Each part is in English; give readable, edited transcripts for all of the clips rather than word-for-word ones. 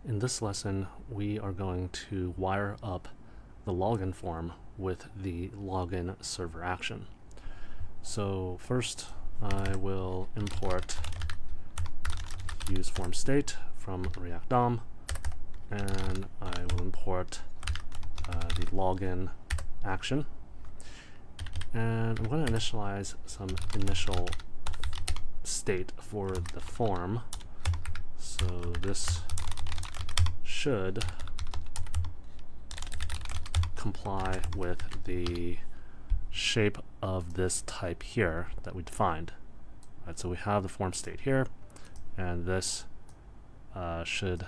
In this lesson, we are going to wire up the login form with the login server action. So first, I will import use form state from React DOM, and I will import the login action. And I'm going to initialize some initial state for the form. So this should comply with the shape of this type here that we defined. Right, so we have the form state here, and this should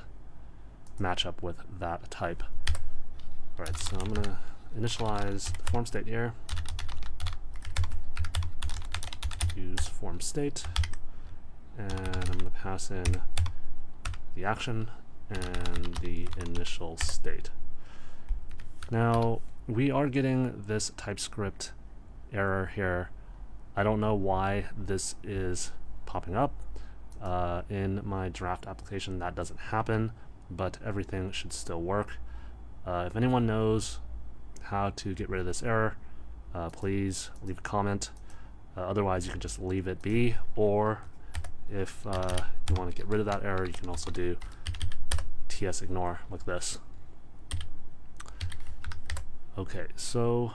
match up with that type. All right, so I'm going to initialize the form state here. Use form state, and I'm going to pass in the action and the initial state. Now we are getting this TypeScript error here. I don't know why this is popping up. In my draft application that doesn't happen, but everything should still work. If anyone knows how to get rid of this error, please leave a comment. Otherwise you can just leave it be, or if you want to get rid of that error, you can also do ts ignore like this. Okay, so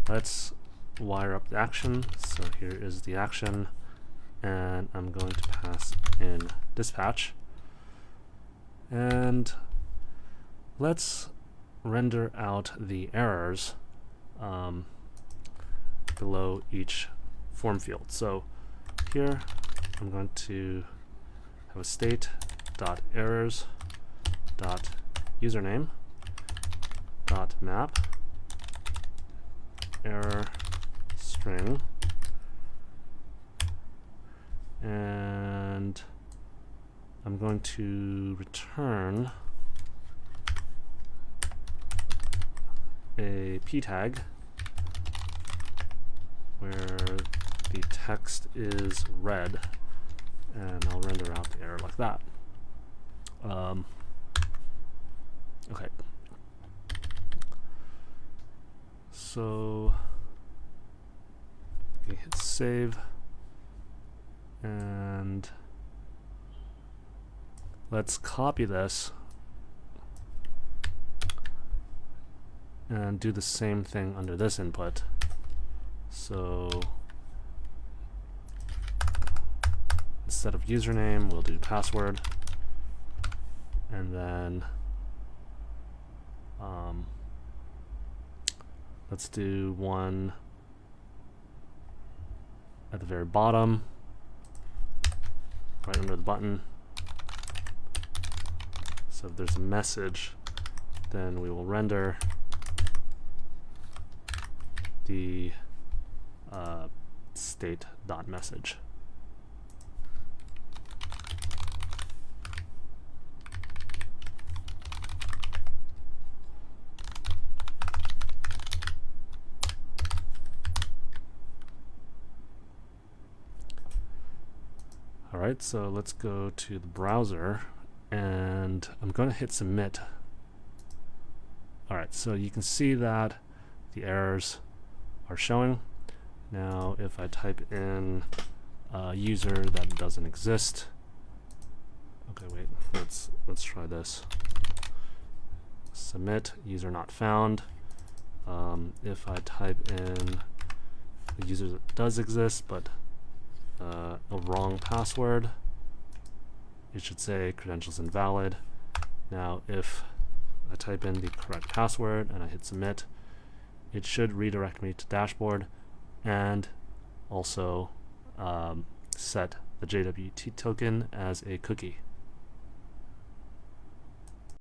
let's wire up the action. So here is the action, and I'm going to pass in dispatch, and let's render out the errors below each form field. So here I'm going to have a state dot errors dot username dot map error string, and I'm going to return a p tag where the text is red, and I'll render out the error like that. Okay. So we hit save, and let's copy this and do the same thing under this input. So instead of username, we'll do password, and then let's do one at the very bottom, right under the button. So if there's a message, then we will render the state.message. Alright, so let's go to the browser, and I'm going to hit submit. Alright, so you can see that the errors are showing. Now if I type in a user that doesn't exist, okay, wait, let's try this. Submit user not found. If I type in a user that does exist but a wrong password, it should say credentials invalid. Now if I type in the correct password and I hit submit, it should redirect me to dashboard and also set the JWT token as a cookie.